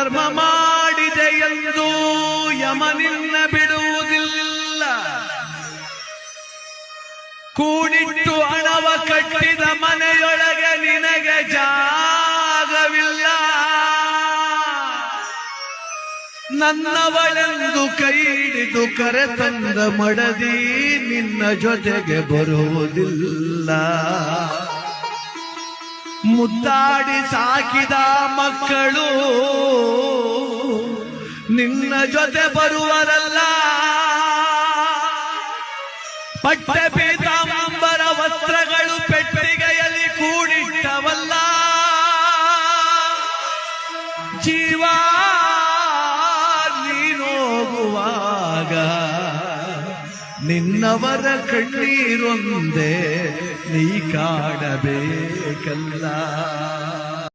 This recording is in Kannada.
ಧರ್ಮ ಮಾಡಿದೆ ಎಂದು ಯಮನಿನ್ನ ಬಿಡುವುದಿಲ್ಲ. ಕೂಡಿಟ್ಟು ಹಣವ ಕಟ್ಟಿದ ಮನೆಯೊಳಗೆ ನಿನಗೆ ಜಾಗವಿಲ್ಲ. ನನ್ನವಳೆಂದು ಕೈ ಹಿಡಿದು ಕರೆತಂದ ಮಡದಿ ನಿನ್ನ ಜೊತೆಗೆ ಬರುವುದಿಲ್ಲ. ಮುದ್ದಾಡಿ ಸಾಕಿದ ಮಕ್ಕಳು ನಿನ್ನ ಜೊತೆ ಬರುವರಲ್ಲ. ಪಟ್ಟೆ ಪೀತಾಂಬರ ವಸ್ತ್ರಗಳು ಪೆಟ್ಟಿಗೆಯಲ್ಲಿ ಕೂಡಿಟ್ಟವಲ್ಲ. ಜೀವ ನೀನೋಗುವಾಗ ನಿನ್ನವರ ಕಣ್ಣೀರೊಂದೇ ನೀ ಕಾಡಬೇಕಲ್ಲ.